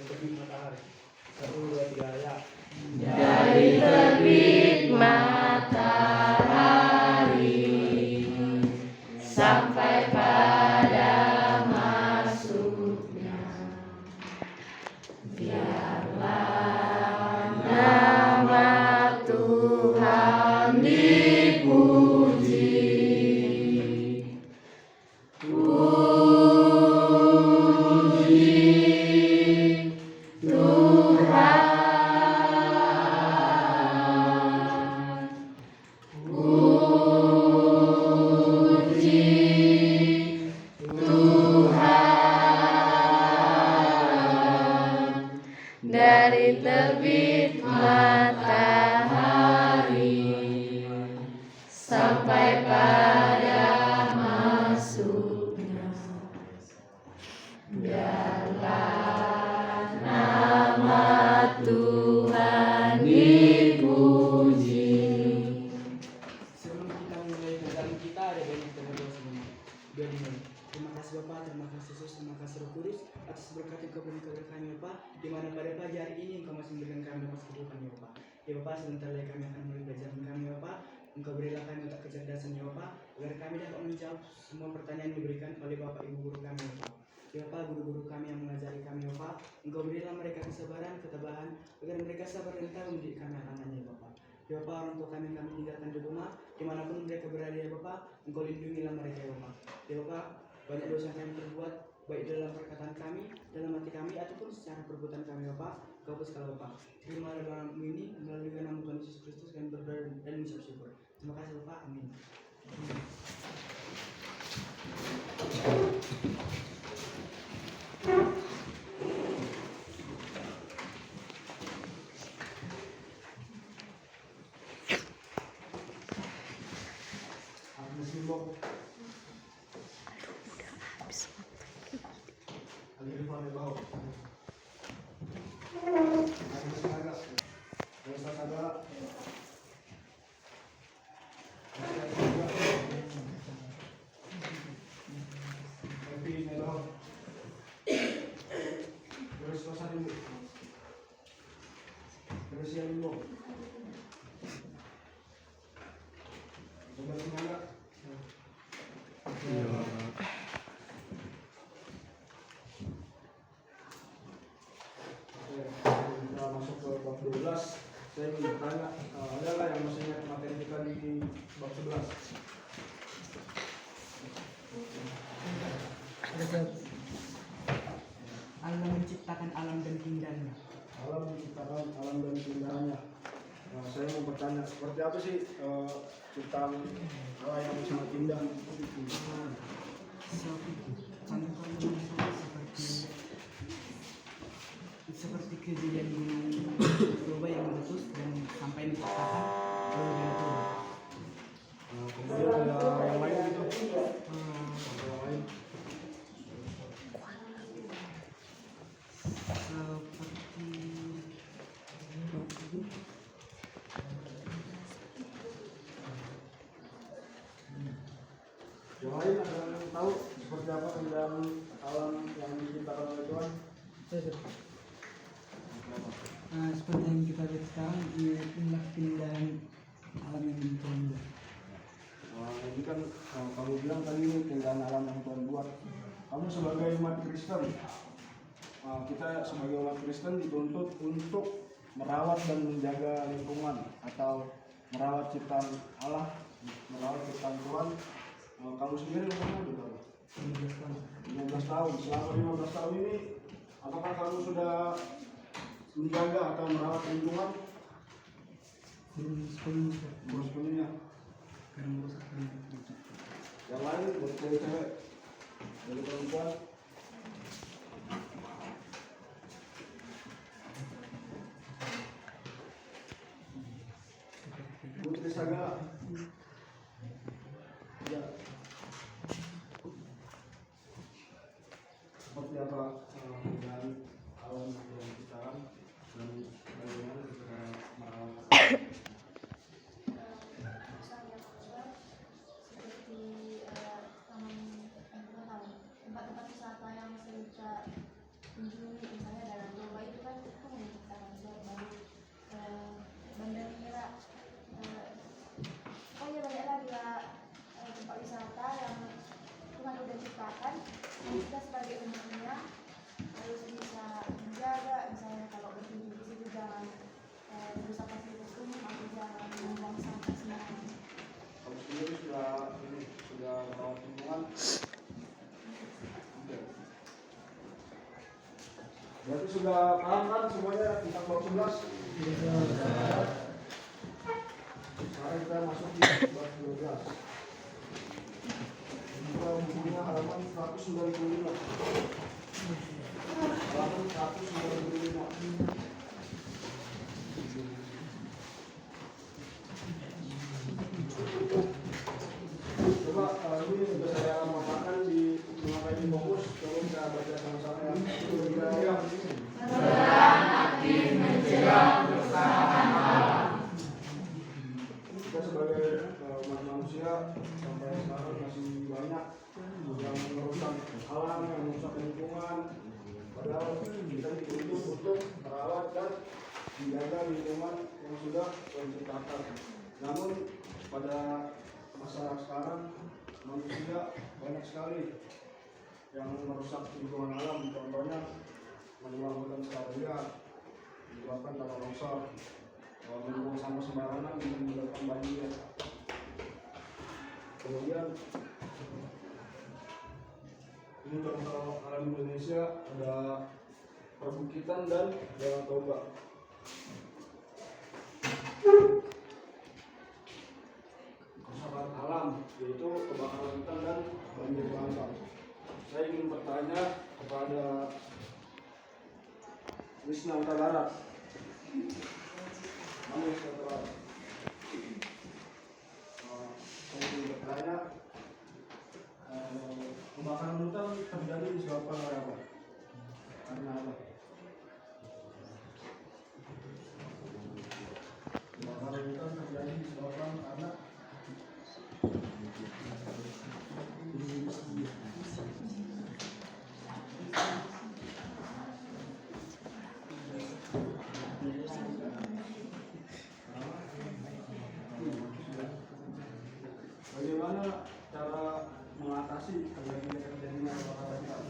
terbit matahari. 1, 2, 3 ya. Dari terbit matahari sampai pada masuknya, biarlah nama Tuhan dipuji. Dari terbit matahari sampai pada masuknya, biarlah nama Tuhan dipuji. Sebelum kita mulai kegiatan kita ada banyak berdoa sebelumnya. Biar dimulai. Terima kasih Bapak, terima kasih Yesus, terima kasih Roh Kudus atas berkat yang Kau berikan kepada kami Bapak. Di mana pada pagi hari ini Engkau masih memberikan kami dapat kehidupan ya Bapak. Ya Bapak, sebentar lagi kami akan mulai pelajaran kami Bapak. Engkau berilah kami otak kecerdasan ya Bapak, agar kami dapat menjawab semua pertanyaan yang diberikan oleh Bapak Ibu guru kami ya Bapak. Ya Bapak, guru-guru kami yang mengajari kami ya Bapak, Engkau berilah mereka kesabaran, ketabahan, agar mereka sabar dan tahu mendidik kami anak-anaknya ya Bapak. Ya Bapak, orang tua kami yang kami tinggalkan di rumah, dimanapun mereka berada ya Bapak, Engkau lindungilah mereka ya Bapak. Ya Bapak, banyak dosa yang kami perbuat, baik dalam perkataan kami, dalam hati kami, ataupun secara perbuatan kami Bapak. Kau sekali Bapak. Terima doa ini melalui nama Tuhan Yesus Kristus dan berdoa dan mengucap syukur. Terima kasih Bapak. Amin. Masuk ke bab 12, saya ingin bertanya, ada nggak yang masih ingat materi kita di bab 11? Allah menciptakan alam dan keindahannya. Alam menciptakan alam dan keindahannya. Saya mau bertanya, seperti apa sih ciptaan Allah yang sangat indah? Seperti kejadian gunung Toba yang meletus dan sampai diciptakan lalu dia turun. Kemudian ada yang lain gitu? Ada yang lain? Yang lain ada yang tahu seperti apa keindahan alam yang diciptakan oleh Tuhan? Seperti yang kita lihat sekarang, inilah keindahan alam yang Tuhan buat. Ini kan kamu bilang tadi ini keindahan alam yang Tuhan buat. Kamu sebagai umat Kristen, kita sebagai umat Kristen dituntut untuk merawat dan menjaga lingkungan atau merawat ciptaan Allah, merawat ciptaan Tuhan. Kamu sendiri umurnya berapa? 15 tahun. Selama 15 tahun ini, apakah kamu sudah menjaga atau merawat lingkungan? Belum sepenuhnya. Yang lain buat cewek-cewek, dari perempuan. Putri Saga. Ya. Seperti apa dengan alam yang kita dan bagaimana kita merawat? Tempat-tempat wisata yang bisa kita kunjungi, misalnya dalam Toba sudah paham kan semuanya tentang bab 11? Sekarang kita masuk di bab 12. Kita bukunya halaman 195. Halaman 195. Coba ini sudah saya memaparkan di mengenai fokus, coba kita baca sama-sama ya. Perang aktif menjelang keselamatan alam. Kita sebagai umat manusia sampai sekarang masih banyak yang merusak alam, yang merusak lingkungan. Padahal kita dituntut untuk merawat dan menjaga lingkungan yang sudah diciptakan. Namun pada masa sekarang manusia banyak sekali yang merusak lingkungan alam. Contohnya menebang hutan secara liar, menyebabkan tanah longsor, membuang sampah sembarangan dan menyebabkan banjir. Kemudian ini contoh alam Indonesia, ada perbukitan dan danau toba. Kerusakan alam yaitu kebakaran hutan dan banjir bandang. Saya ingin bertanya kepada Wisnu Huta Barat. Kamu Wisnu Huta Barat. Saya ingin bertanya, kebakaran hutan terjadi disebabkan oleh apa? Karena apa? Kebakaran hutan terjadi disebabkan karena bagaimana cara mengatasi terjadinya kebakaran hutan?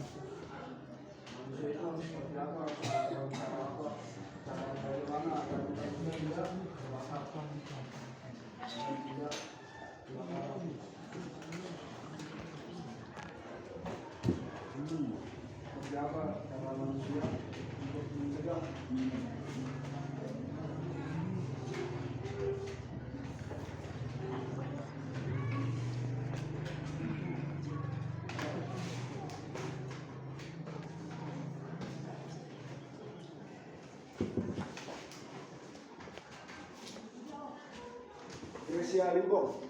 Manusia itu harus seperti apa? Cara apa? Cara bagaimana agar hutan tidak terbakar? Tidak terbakar. Seperti apa cara manusia untuk mencegah? Gresia Limbong,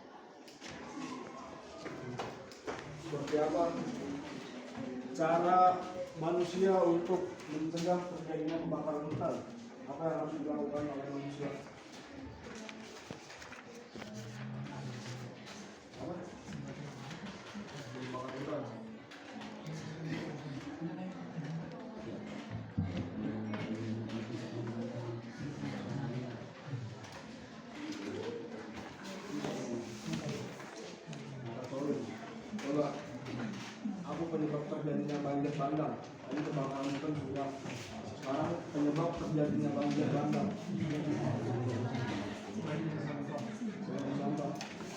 seperti apa cara manusia untuk mencegah terjadinya kebakaran hutan? Apa yang harus dilakukan oleh manusia? Apa? Kebakaran hutan. Coba, apa penyebab terjadinya banjir bandang? Tadi kebakaran hutan sudah. Sekarang penyebab terjadinya banjir bandang.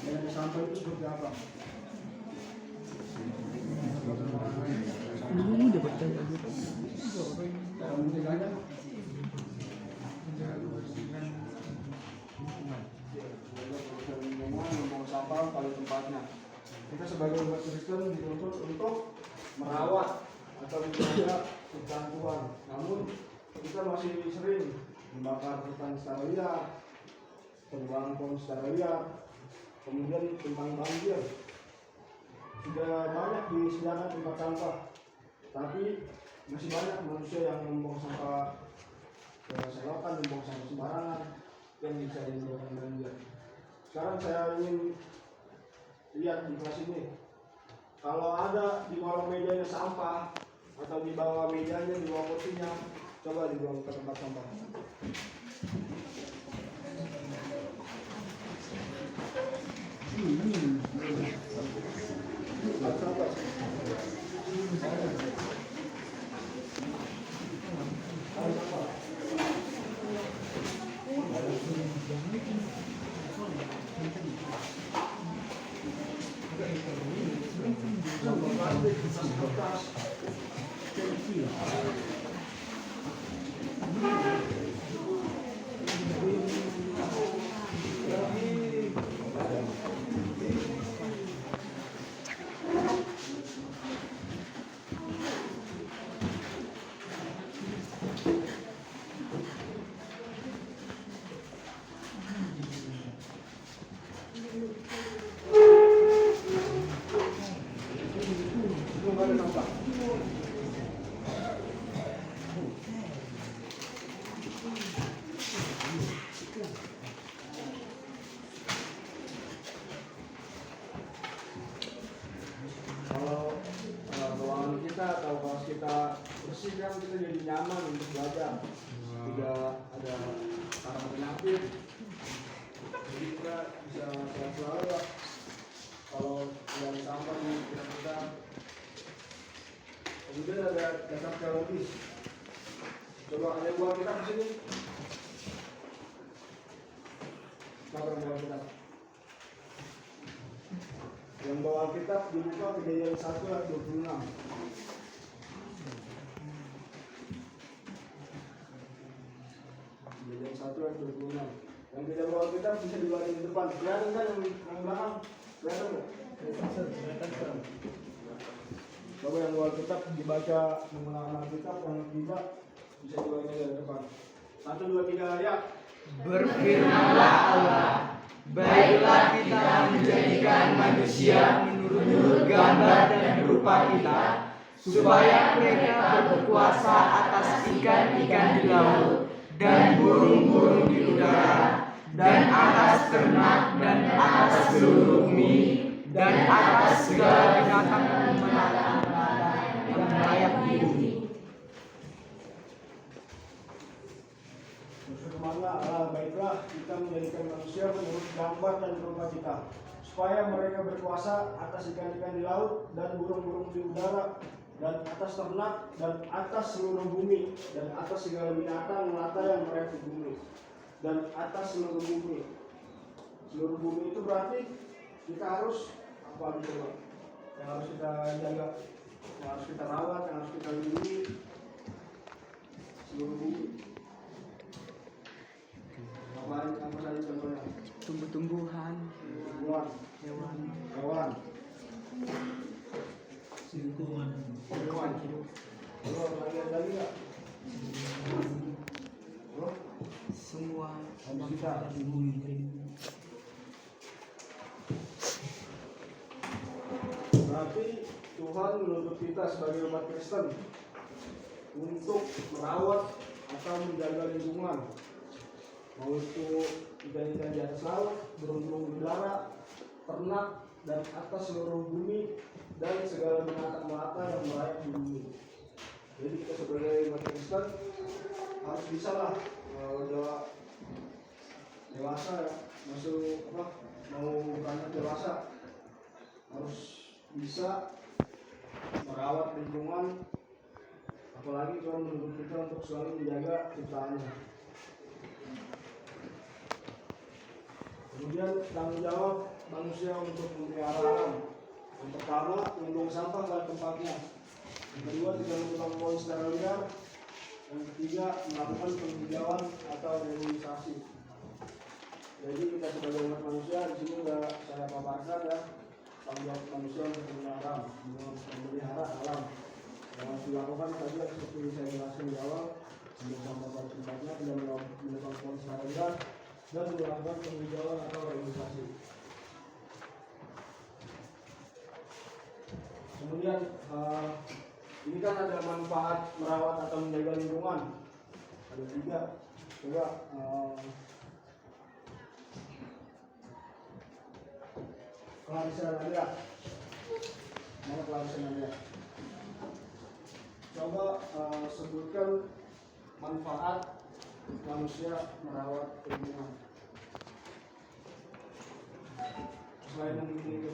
Banyak sampah itu seperti apa? Cara mencegahnya? Membuang sampah pada tempatnya. Kita sebagai umat Kristen dituntut untuk merawat atau menjaga hutan Tuhan. Namun kita masih sering membakar hutan secara liar, tebang pohon secara liar. Kemudian tentang banjir, sudah banyak disediakan tempat sampah, tapi masih banyak manusia yang membuang sampah ke selokan, membuang sampah sembarangan yang bisa menyebabkan banjir. Sekarang saya ingin lihat di kelas ini, kalau ada di kolong mejanya sampah atau di bawah mejanya, di bawah kursinya, coba dibuang ke tempat sampah. bersih kan kita jadi nyaman untuk belajar, tidak ada karena penyakit, jadi kita bisa sehat selalu lah. Kalau yang sampah di kita. Kemudian ada dasar teologis. Coba ada buah kitab di sini. Siapa yang bawa kitab? Yang bawa kitab dibuka Kejadian 1 ayat 26. Kejadian 1 ayat 26. Yang tidak bawa kitab bisa dibaca di depan. Kelihatan kan yang belakang? Kelihatan nggak? Kelihatan. Coba yang bawa kitab dibaca menggunakan Alkitab, yang tidak bisa dibaca dari depan. 1, 2, 3 ya. Berfirmanlah Allah, baiklah kita menjadikan manusia menurut gambar dan rupa kita, supaya mereka berkuasa atas ikan-ikan di laut dan burung-burung di udara, dan atas ternak dan atas seluruh bumi, dan atas segala binatang melata yang melayap di bumi. Berfirmanlah Allah, baiklah kita menjadikan manusia menurut gambar dan rupa kita, supaya mereka berkuasa atas ikan-ikan di laut dan burung-burung di udara, dan atas ternak dan atas seluruh bumi, dan atas segala binatang melata yang merayap di bumi, dan atas seluruh bumi. Seluruh bumi itu berarti kita harus apa gitu Pak? Yang harus kita jaga, yang harus kita rawat, yang harus kita lindungi. Seluruh bumi. Apa saja contohnya? Tumbuh-tumbuhan, Hewan. lingkungan, Kalau lagi nggak? semua Kita. di bumi. Berarti Tuhan menuntut kita sebagai umat Kristen untuk merawat atau menjaga lingkungan, mau itu ikan-ikan di atas laut, burung-burung di udara, ternak dan atas seluruh bumi, dan segala binatang melata yang merayap di bumi. Jadi kita sebagai umat Kristen harus bisa lah dewasa ya, mau bukannya dewasa, harus bisa merawat lingkungan, apalagi Tuhan menuntut kita untuk selalu menjaga ciptaannya. Kemudian tanggung jawab manusia untuk memelihara alam. Yang pertama, membuang sampah pada tempatnya. Yang kedua, tidak membuang secara liar. Yang ketiga, melakukan penghijauan atau reboisasi. Jadi kita sebagai umat manusia di sini sudah saya paparkan ya, tanggung jawab manusia untuk memelihara alam. Yang harus dilakukan tadi seperti saya jelaskan di awal, membuang sampah pada tempatnya, tidak melakukan secara liar, dan melakukan penghijauan atau reboisasi. Kemudian ini kan ada manfaat merawat atau menjaga lingkungan. Ada 3. Coba Clarissa Nadia. Mana Clarissa Nadia? Coba sebutkan manfaat manusia merawat lingkungan. Selain yang ini itu.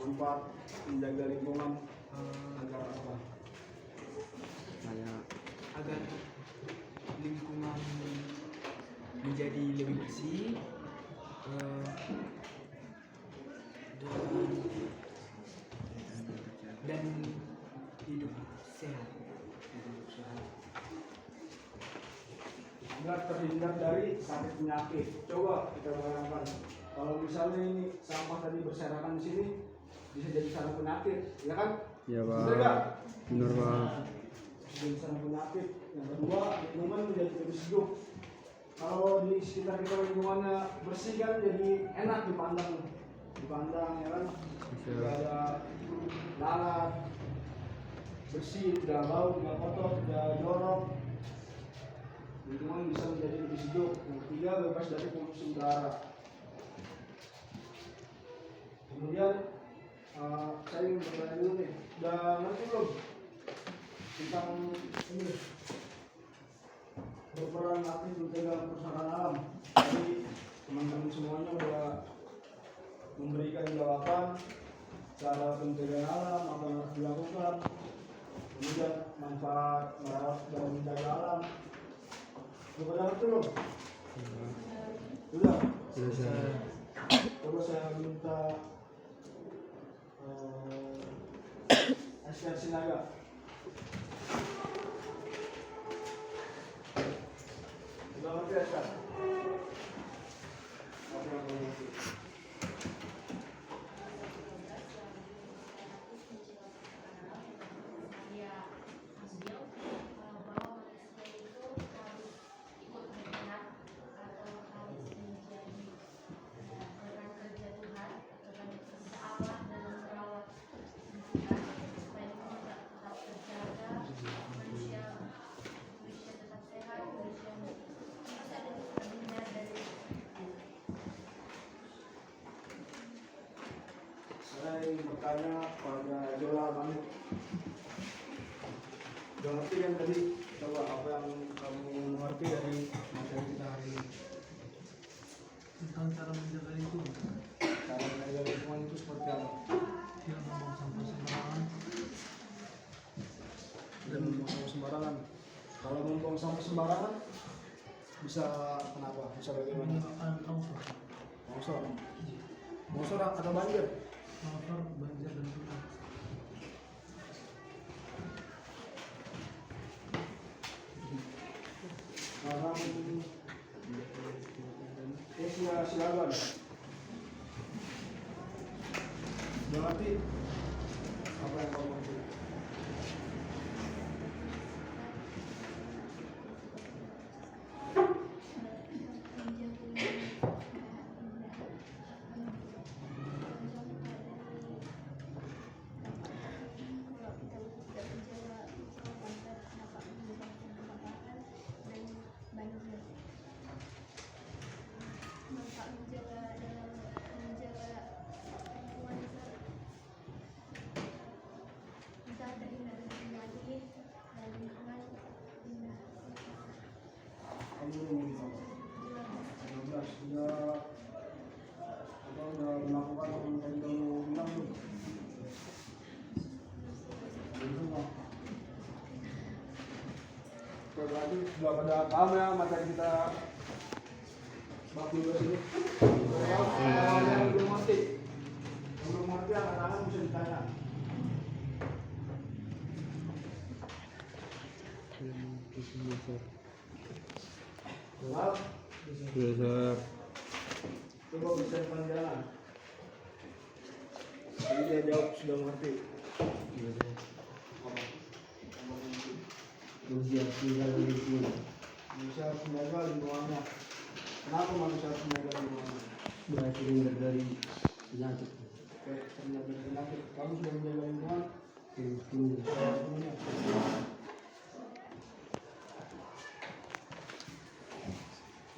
Manfaat menjaga lingkungan agar apa? Agar lingkungan menjadi lebih bersih dan hidup sehat. Agar terhindar dari sakit penyakit. Coba kita bayangkan, kalau misalnya ini sampah tadi berserakan di sini, bisa jadi sarana penyakit, ya kan? Ya Bener nggak? Pak. Benar Pak. Bisa jadi sarana penyakit. Yang kedua, lingkungan menjadi lebih sejuk. Kalau di sekitar kita lingkungannya bersih kan jadi enak dipandang ya kan? Tidak ada lalat, bersih, tidak bau, tidak kotor, tidak jorok. Lingkungan bisa menjadi lebih sejuk. Yang ketiga, bebas dari polusi udara. Kemudian saya ingin bertanya dulu nih, udah ngerti belum tentang ini berperan aktif dalam kerusakan alam? Jadi teman-teman semuanya udah memberikan jawaban cara pencegahan alam apa yang harus dilakukan, kemudian manfaat merawat dan menjaga alam. Udah ngerti belum? Sudah. Coba saya minta Askar Sinaga. Sudah ngerti Askar? Apa yang kamu ngerti? Saya ingin bertanya pada Jola Manu. Udah ngerti kan tadi? Coba apa yang kamu mengerti dari materi kita hari ini? Tentang cara menjaga lingkungan, Cara menjaga lingkungan itu seperti apa? tidak membuang sampah sembarangan, Dan membuang sampah sembarangan. Kalau membuang sampah sembarangan bisa kenapa? Bisa bagaimana? menyebabkan longsor, Longsor atau banjir? banjir dan sungai. Silakan. Berarti apa yang kamu maksud? Udah melakukan apa yang tadi kamu bilang belum? Belum. Oke, berarti sudah pada paham ya materi kita bab 12 ini. Yang belum ngerti, angkat-angkat bisa ditanya. Soal, coba bisa panjangan. Jadi dia jawab sudah mengerti. Manusia tinggal di lingkungan. Manusia harus menjaga lingkungannya. Kenapa manusia harus menjaga lingkungannya? Terhindar dari penyakit. Oke, ternyata penyakit. Kamu sudah menjaga lingkungan? Lingkungan. Semuanya.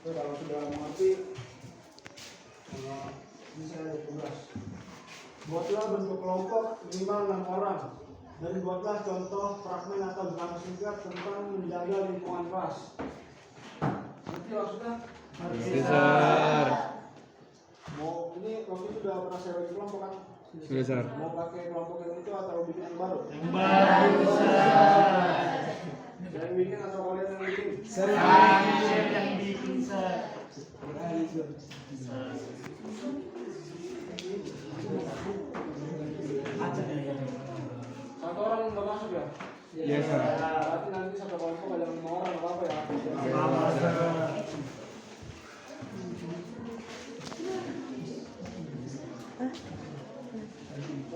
Oke, kalau sudah mengerti, ini saya ada tugas. Buatlah bentuk kelompok minimal 6 orang dan buatlah contoh fragmen atau grafis singkat tentang menjaga lingkungan kelas. Ngerti maksudnya? Besar. Mau ini waktu itu sudah pernah saya bagi kelompok kan? Besar. Mau pakai kelompok yang itu atau bikin yang baru? Yang baru, Saya yang bikin atau kalian yang bikin? yang bikin Satu orang nggak masuk ya? Iya, Sir. Berarti nanti satu kelompok ada 5 orang, nggak apa-apa ya?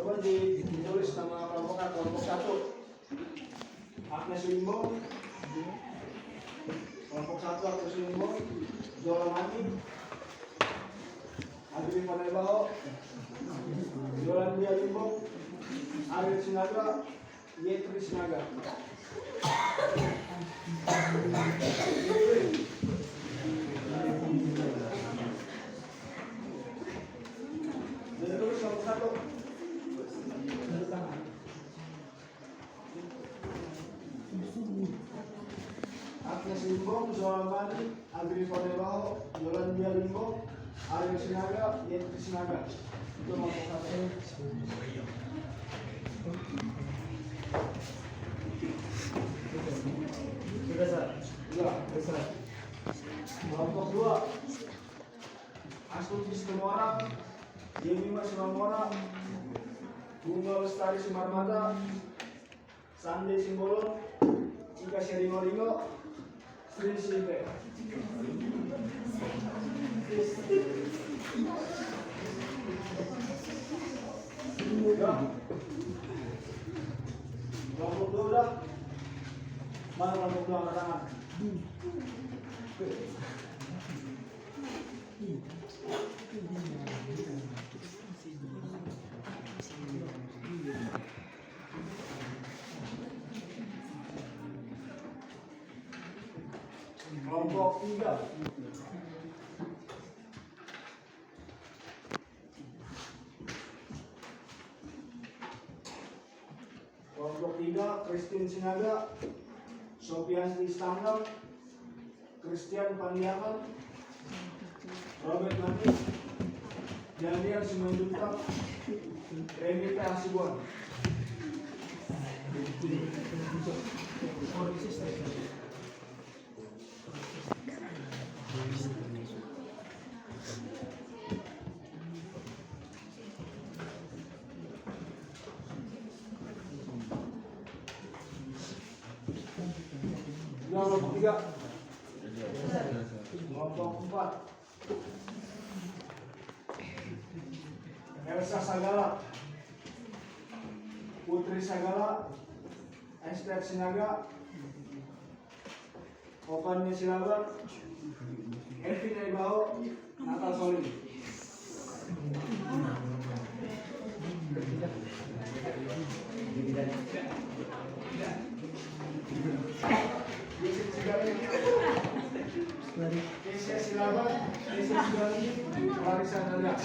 Coba ditulis nama kelompok 1. Agnes Limbong. Kelompok 1 Agnes Limbong. Zola Mati. Adri Panaibaho. Yolandia Limbong. Ariel Sinaga. Yetri Sinaga. Ditulis kelompok 1. Agnes Limbong, Zola Mati, Adri Panaibaho, Yolandia Limbong, Ariel Sinaga, Yetri Sinaga. Itu kelompok 1. Sudah, Sar. Ya. Sudah. Kelompok 2. Astuti Situmorang, Yemima Simamora, Bunga Lestari Simarmata, Sande Simbolon, Ika Seringoringo, Sri Sipe. Ya. Kelompok 2 udah. Mana kelompok 2 angkat tangan? Kelompok 3. Kelompok 3 Christine Sinaga, Sofian Istanbul, Christian Pandiakan, Robert Mati, Daniel Simanjuntak, Renita Hasibuan. Kelompok 3. Kelompok 4. Elsa Sagala, Putri Sagala, Esther Sinaga, Okannya Silaban, Elvin Aibaho, Natal Solim. Kesia Silaban, Kesia Silaban, Larissa Nadia.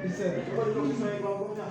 Bisa. Coba duduk sesuai kelompoknya.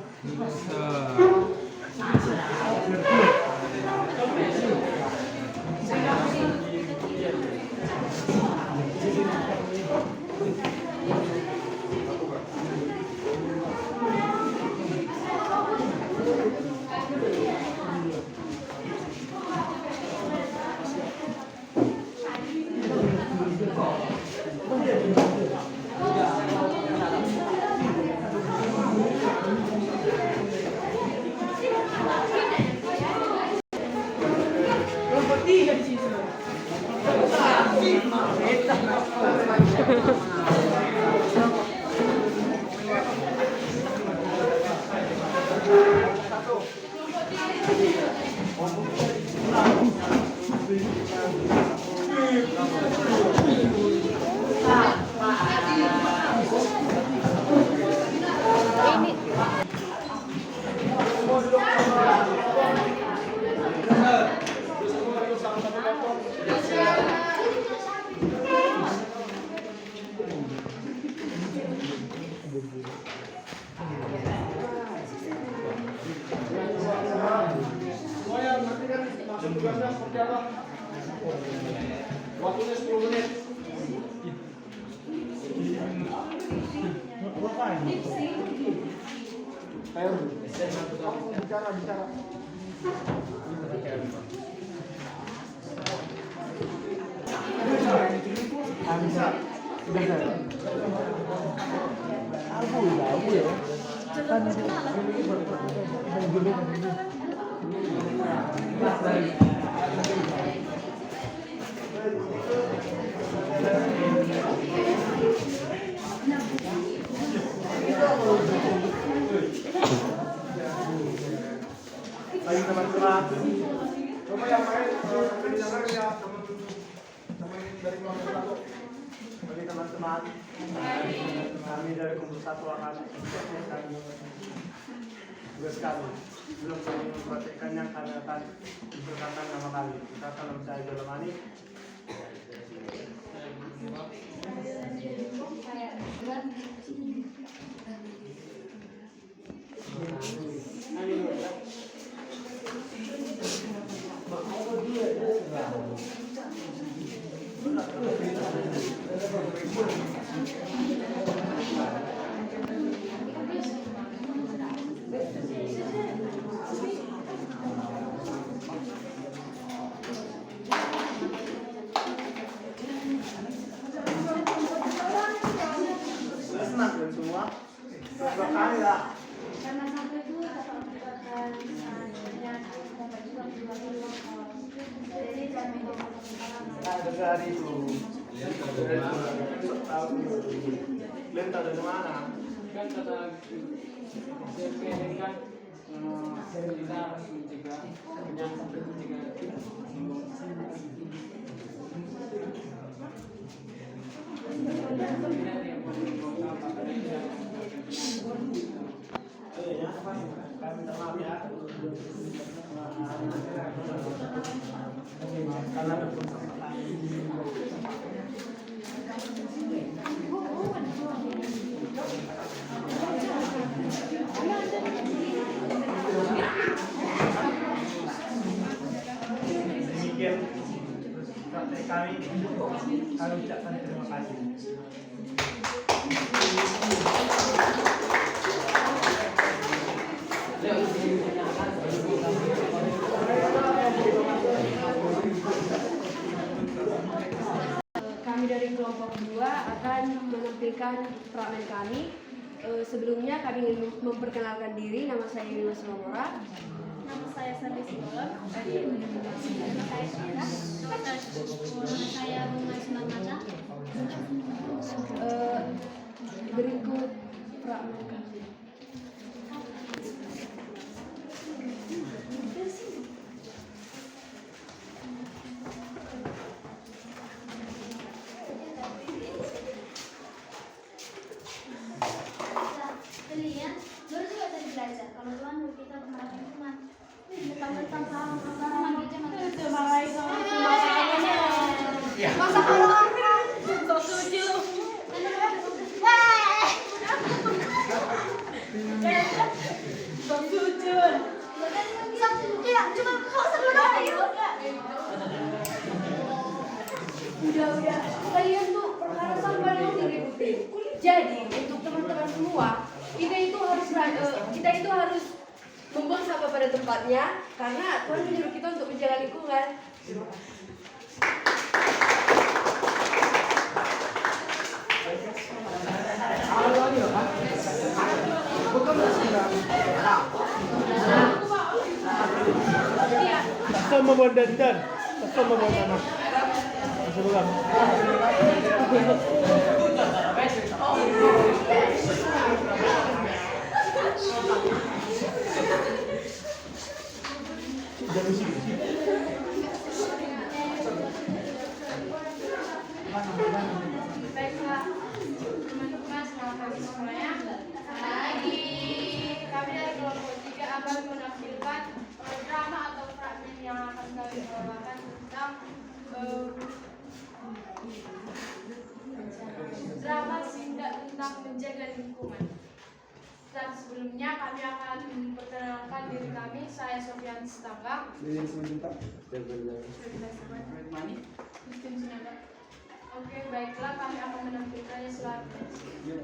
Waktunya 10 menit. Ayo, bicara. teman-teman. Coba yang main beli jangan ya teman dari kelompok satu. Bagi teman-teman. Kami dari kelompok satu akan tugas kami. Belum kami mempraktekannya kami akan diberkatkan nama kami. Kita akan mempercayai dalam ini. Senang dan semua. Berkali lah. Karena sampai itu dapat mendapatkan dapat juga jadi kami Dari itu. Kalian tahu dari mana? Kan kata CPN kan kita harus mencegah Kami minta maaf ya. Karena ada demikian praktek kami ucapkan terima kasih. Kami dari kelompok 2 akan menampilkan fragmen kami. Sebelumnya kami ingin memperkenalkan diri. Nama saya Yunus Lomora. Nama saya Sandi Simbolon. Nama saya Syira. Nama saya Bunga Sunamata. Berikut fragmen kami. Kalian baru juga tadi belajar kalau Tuhan mau kita mengalahkan iman. Tentang paham masa kalau aku setuju. Udah, kalian tuh perkara sampah yang diributin. Jadi untuk teman-teman semua, kita itu harus membuang sampah pada tempatnya, karena Tuhan menyuruh kita untuk menjaga lingkungan. Terima kasih. Sama bondan-dan. Sama bondan. Sebelah. Baiklah, teman-teman selamat pagi semuanya. Lagi kami dari kelompok 3 akan menampilkan drama atau fragmen yang akan kami bawakan tentang drama singkat tentang menjaga lingkungan. Dan sebelumnya kami akan memperkenalkan diri kami. Saya Sofian Stabang. Oke, baiklah, kami akan menampilkannya selanjutnya.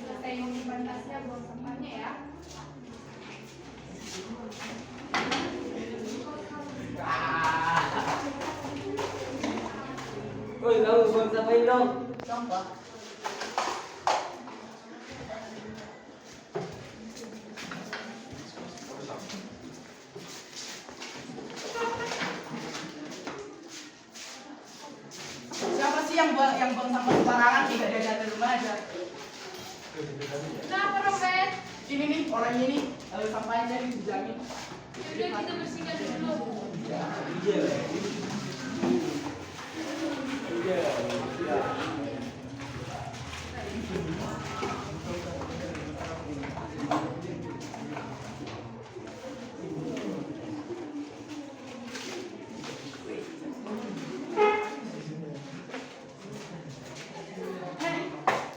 Selesai menyimpan tasnya, buang sampahnya ya. Oi, kamu buang sampah dong. Sampah. yang buang sampah sembarangan tidak diajar remaja. Kenapa Robert? Ini nih orang ini sampahnya dijamin. Yaudah kita bersihkan dulu.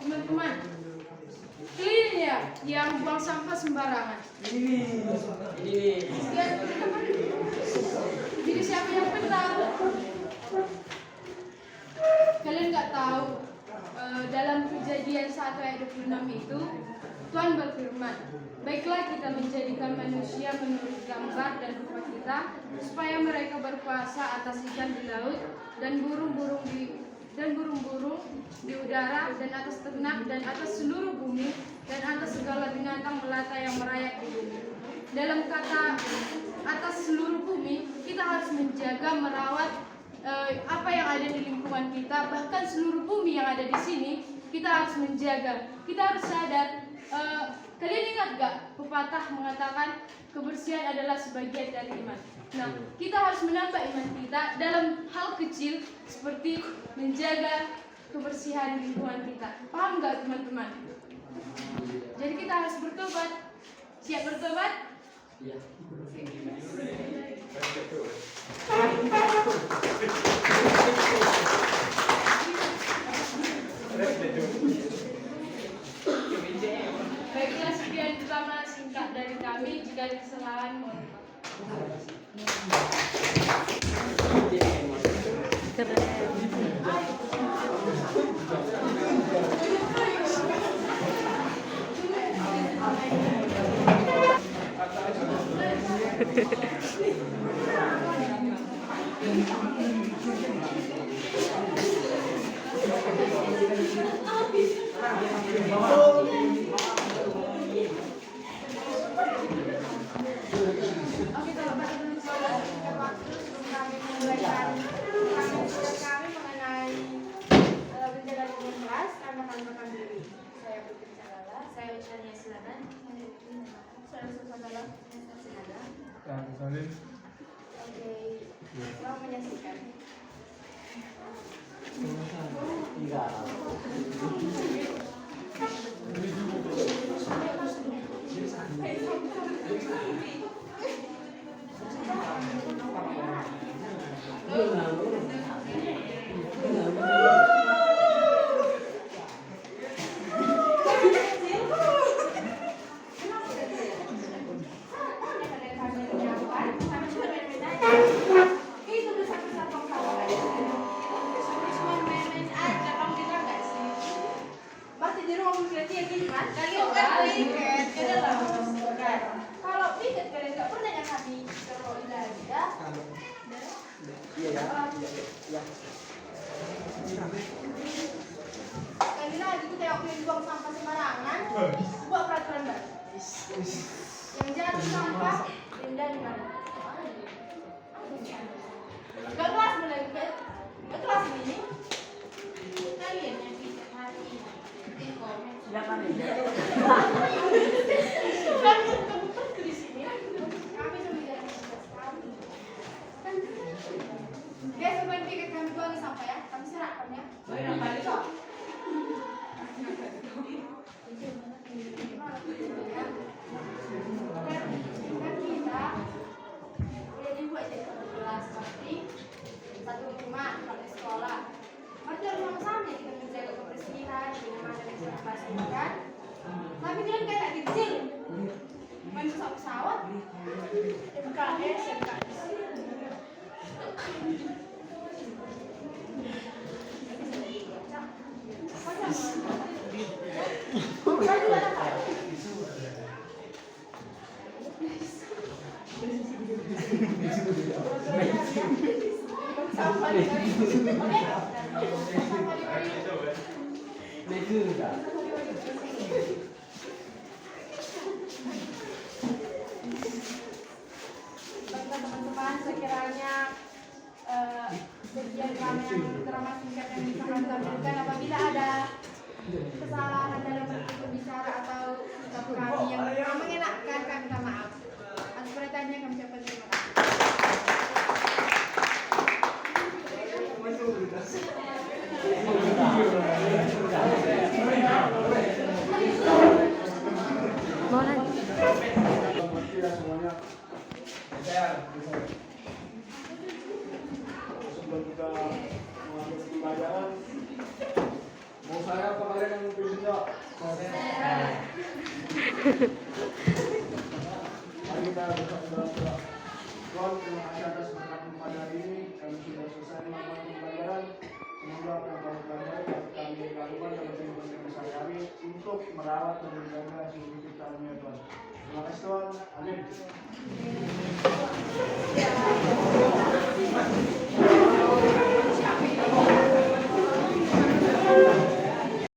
Teman-teman, clean ya yang buang sampah sembarangan. Jadi siapa yang benar? Kalian nggak tahu dalam Kejadian 1 ayat 26 itu Tuhan berfirman, baiklah kita menjadikan manusia menurut gambar dan rupa kita, supaya mereka berkuasa atas ikan di laut dan burung-burung di udara dan atas ternak dan atas seluruh bumi dan atas segala binatang melata yang merayap di bumi. Dalam kata atas seluruh bumi, kita harus menjaga, merawat apa yang ada di lingkungan kita, bahkan seluruh bumi yang ada di sini kita harus menjaga. Kita harus sadar. Kalian ingat gak pepatah mengatakan kebersihan adalah sebagian dari iman. Nah, kita harus menambah iman kita dalam hal kecil seperti menjaga kebersihan lingkungan kita. Paham gak teman-teman? Jadi kita harus bertobat. Siap bertobat? Iya. Baiklah, sekian pertama singkat dari kami. Jika ada kesalahan, mohon Oke, kalau pada teman-teman singkat waktu sebelum kami memulaikan kami mengenai bencana lingkungan kelas, kami akan makan diri. Saya Putri Cagala, saya Ucania Silana, saya Susana Silana. Oke, selamat menyaksikan. Kalau pikir kalian nggak pernah yang kami terlalu ya. Kali lagi kita yang buang sampah sembarangan, buat peraturan baru. Yang jatuh sampah denda 5.000. Gak kelas mulai, gak kelas ini. Kalian yang bisa hari ini komen. Kami di sini, kami sudah 15 tahun. Guys, sebelum tiket kami buang sampah ya, kami serahkan ya. Kan kita udah dibuat jadi kelas seperti satu rumah, satu sekolah. Mari harus sama-sama kita menjaga kebersihan, rumah dan kebersihan. Tapi kalian kayak anak kecil, main pesawat, MKS, MKS. Teman-teman, sekiranya sekian drama singkat yang bisa kami tampilkan. Apabila ada kesalahan dalam bentuk berbicara atau sikap kami yang kurang mengenakan, kami minta maaf. Atas perhatiannya kami ucapkan terima kasih. Mengerti ya semuanya. Sebelum kita mengambil pelajaran, mau saya apa kalian yang mungkin senja? Mari kita bersama dalam doa. Tuhan, terima kasih atas berkat pada hari ini. Kami sudah selesai melakukan pembelajaran. Semoga apa yang kami pelajari dapat kami lakukan dalam kehidupan kami sehari-hari untuk merawat dan menjaga seluruh ciptaan Tuhan. Terima kasih Tuhan. Amin.